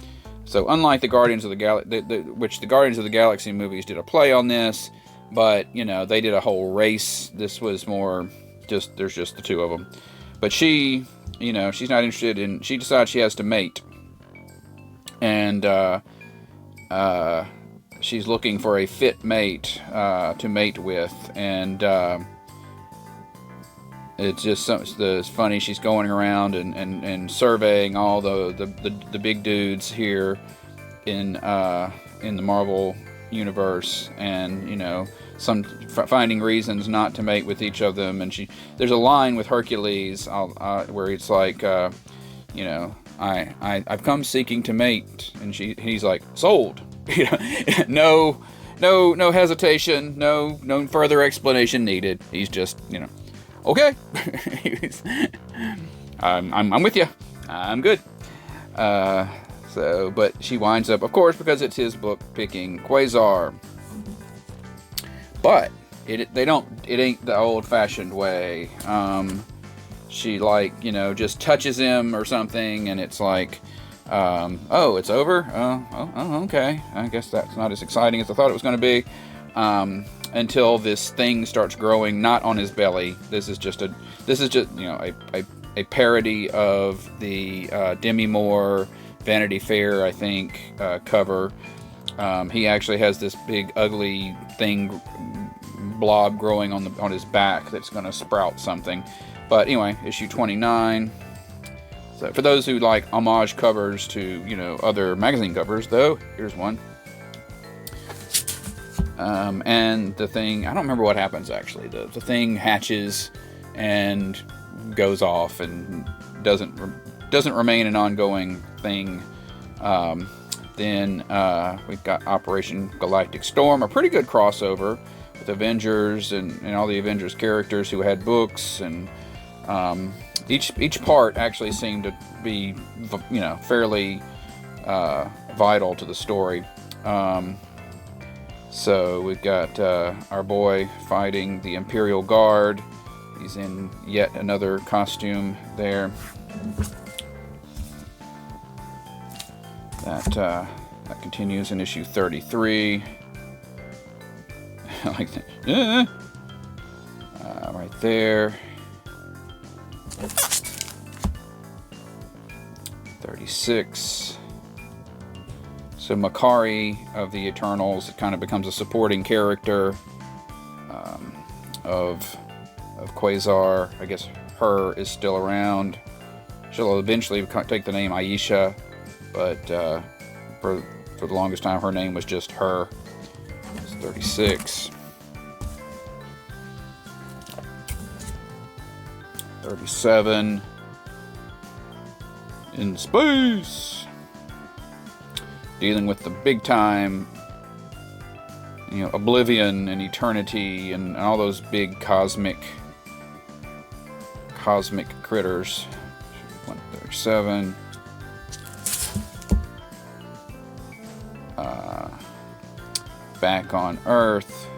So unlike the Guardians of the Galaxy, which the Guardians of the Galaxy movies did a play on this, but they did a whole race. This was more there's just the two of them. But she, she's not interested in. She decides she has to mate, and she's looking for a fit mate to mate with, and it's just it's funny. She's going around and surveying all the big dudes here in the Marvel universe, and finding reasons not to mate with each of them. And there's a line with Hercules where it's like, I've come seeking to mate, and he's like, sold. No hesitation, no further explanation needed. He's just, okay. I'm with you. I'm good. But she winds up, of course, because it's his book, picking Quasar. But it ain't the old-fashioned way. She just touches him or something, and it's like, oh, it's over? Oh, okay. I guess that's not as exciting as I thought it was going to be. Until this thing starts growing, not on his belly. This is just a parody of the Demi Moore Vanity Fair, I think, cover. He actually has this big ugly thing, blob growing on his back that's going to sprout something. But anyway, issue 29. So for those who like homage covers to other magazine covers, though, here's one. And the thing, I don't remember what happens actually. The thing hatches and goes off and doesn't remain an ongoing thing. Then we've got Operation Galactic Storm, a pretty good crossover with Avengers and all the Avengers characters who had books, and each part actually seemed to be fairly vital to the story. So we've got our boy fighting the Imperial Guard. He's in yet another costume there. That continues in issue 33. I like that. Right there. 36. So Makari of the Eternals kind of becomes a supporting character of Quasar. I guess Her is still around. She'll eventually take the name Aisha, but for the longest time her name was just Her. It's 36. 37. In space. Dealing with the big time, oblivion and eternity and all those big cosmic critters. 137. Back on Earth,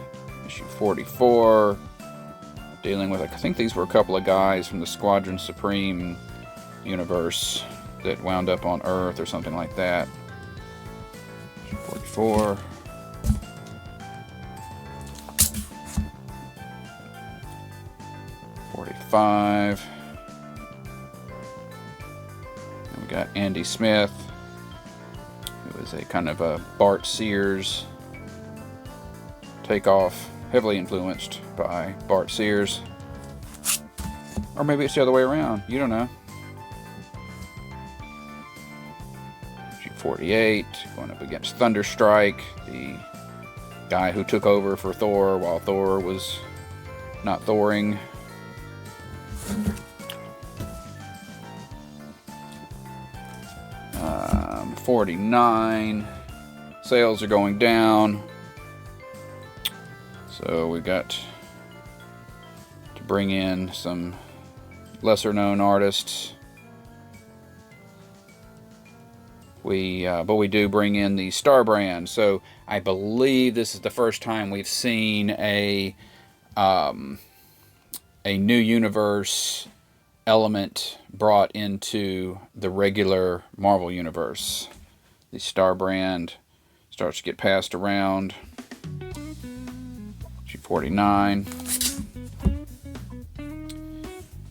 issue 44. Dealing with, I think these were a couple of guys from the Squadron Supreme universe that wound up on Earth or something like that. 44. '45. And we got Andy Smith, who is a kind of a Bart Sears takeoff, heavily influenced by Bart Sears. Or maybe it's the other way around. You don't know. 48, going up against Thunderstrike, the guy who took over for Thor while Thor was not Thoring. 49. Sales are going down. So we got to bring in some lesser known artists. But we do bring in the Star Brand. So I believe this is the first time we've seen a new universe element brought into the regular Marvel universe. The Star Brand starts to get passed around. 49.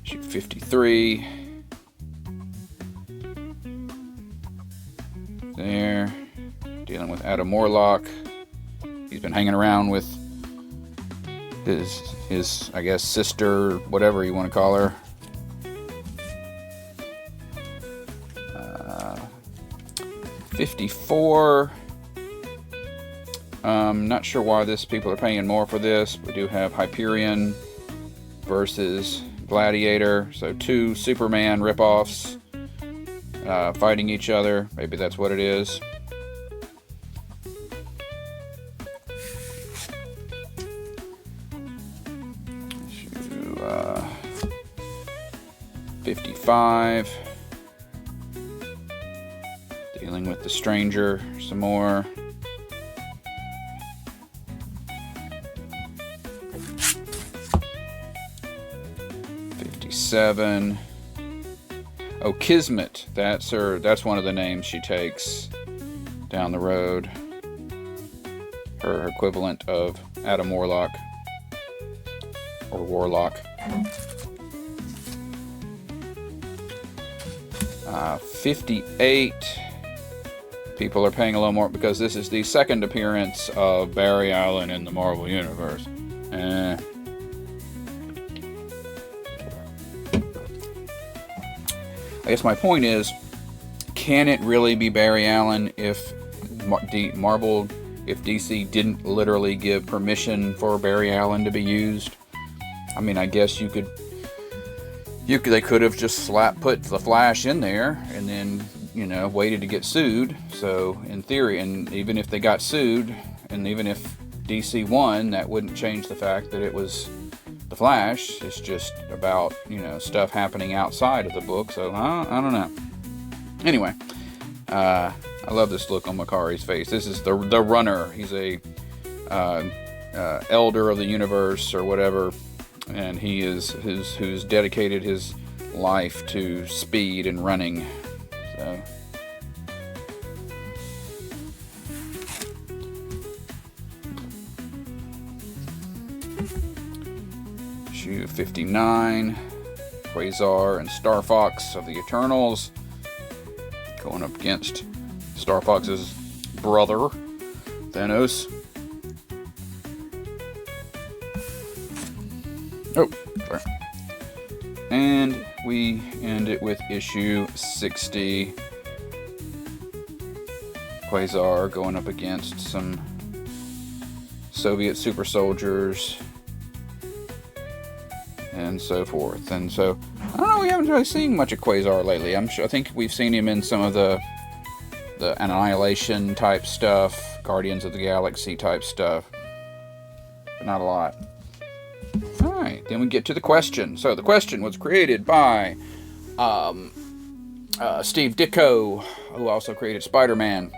53. There. Dealing with Adam Warlock. He's been hanging around with his I guess sister, whatever you want to call her. 54. Not sure why people are paying more for this. We do have Hyperion versus Gladiator. So 2 Superman ripoffs fighting each other. Maybe that's what it is. 55. Dealing with the Stranger some more. 57. Oh, Kismet. That's her. That's one of the names she takes down the road. Her equivalent of Adam Warlock. Or Warlock. 58. People are paying a little more because this is the second appearance of Barry Allen in the Marvel Universe. I guess my point is, can it really be Barry Allen if DC didn't literally give permission for Barry Allen to be used? I mean, I guess they could have just put the Flash in there and then, waited to get sued. So in theory, and even if they got sued, and even if DC won, that wouldn't change the fact that it was the Flash. It's just about, stuff happening outside of the book. So I don't know. Anyway, I love this look on Makari's face. This is the Runner. He's a elder of the universe or whatever, and he is who's dedicated his life to speed and running. So. Issue 59, Quasar and Star Fox of the Eternals going up against Star Fox's brother, Thanos. Oh, sorry. And we end it with issue 60. Quasar going up against some Soviet super soldiers and so forth. And so, I don't know, we haven't really seen much of Quasar lately. I think we've seen him in some of the Annihilation type stuff, Guardians of the Galaxy type stuff, but not a lot. Alright, then we get to the question. So the question was created by Steve Ditko, who also created Spider-Man.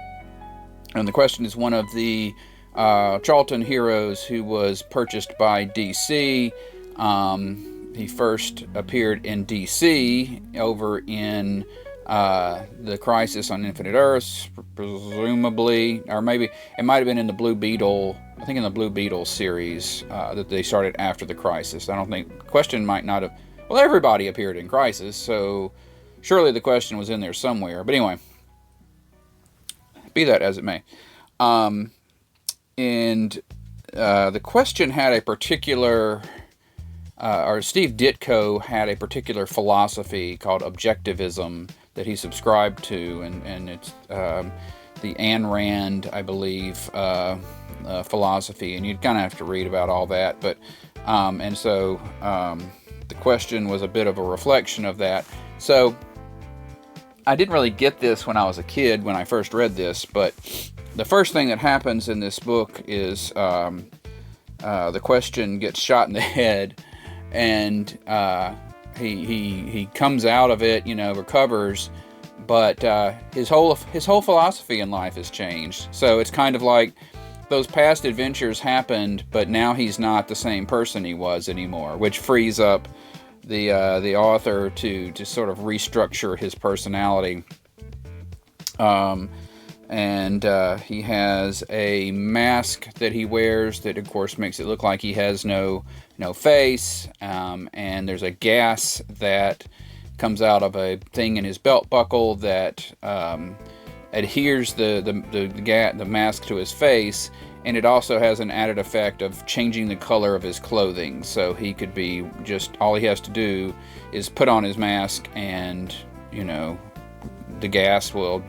And the question is one of the Charlton heroes who was purchased by DC. he first appeared in DC over in the Crisis on Infinite Earths, presumably, or maybe it might have been in the Blue Beetle. I think in the Blue Beetle series that they started after the Crisis. I don't think Question might not have. Well, everybody appeared in Crisis, so surely the Question was in there somewhere. But anyway, be that as it may, and the Question had a particular. Or Steve Ditko had a particular philosophy called objectivism that he subscribed to, and it's the Ayn Rand, I believe, philosophy, and you'd kind of have to read about all that. But and so the Question was a bit of a reflection of that. So I didn't really get this when I was a kid when I first read this, but the first thing that happens in this book is the Question gets shot in the head. And he comes out of it, recovers, but his whole philosophy in life has changed. So it's kind of like those past adventures happened, but now he's not the same person he was anymore, which frees up the author to sort of restructure his personality. And he has a mask that he wears that, of course, makes it look like he has no face. And there's a gas that comes out of a thing in his belt buckle that adheres the mask to his face. And it also has an added effect of changing the color of his clothing. So he could be all he has to do is put on his mask and, the gas will,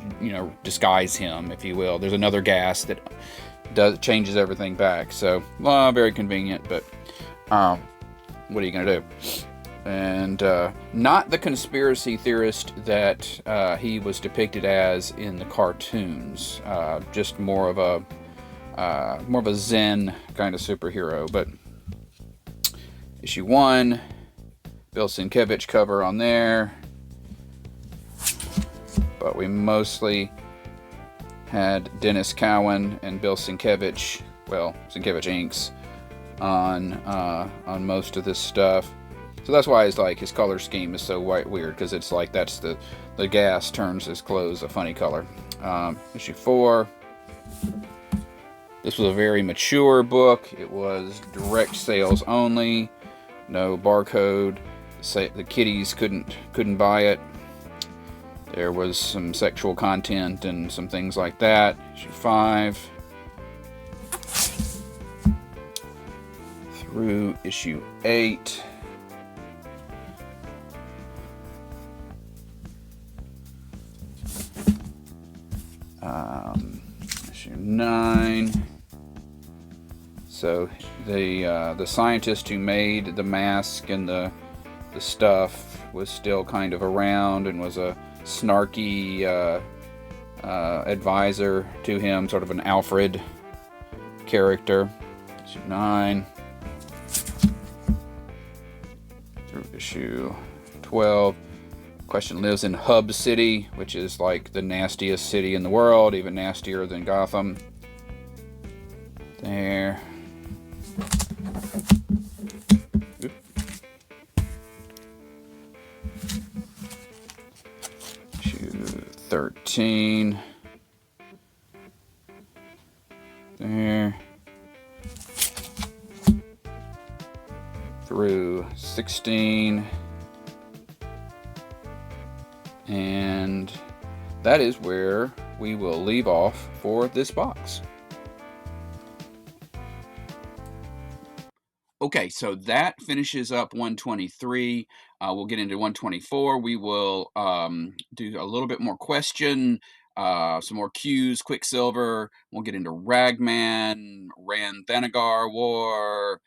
disguise him, if you will. There's another gas that changes everything back. So, very convenient, but what are you going to do? And not the conspiracy theorist that he was depicted as in the cartoons. Just more of a Zen kind of superhero. But issue 1, Bill Sienkiewicz cover on there. But we had Dennis Cowan and Bill Sienkiewicz, Sienkiewicz inks, on most of this stuff. So that's why his color scheme is so weird, because it's like that's the gas turns his clothes a funny color. Issue 4. This was a very mature book. It was direct sales only, no barcode. The kiddies couldn't buy it. There was some sexual content and some things like that. Issue 5 through issue 8. Issue 9. So the scientist who made the mask and the stuff was still kind of around and was a snarky advisor to him, sort of an Alfred character. Issue 9 through issue 12. Question lives in Hub City, which is like the nastiest city in the world, even nastier than Gotham. There. Issue 13. There. Through 16. And that is where we will leave off for this box. Okay, so that finishes up 123. We'll get into 124. We will do a little bit more question, some more cues, Quicksilver. We'll get into Ragman, Ranthanagar War,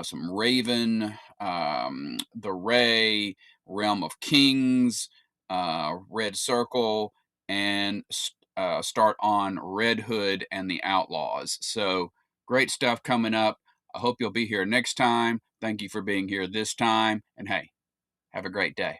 some Raven, the Ray, Realm of Kings, Red Circle, and start on Red Hood and the Outlaws. So great stuff coming up. I hope you'll be here next time. Thank you for being here this time. And hey, have a great day.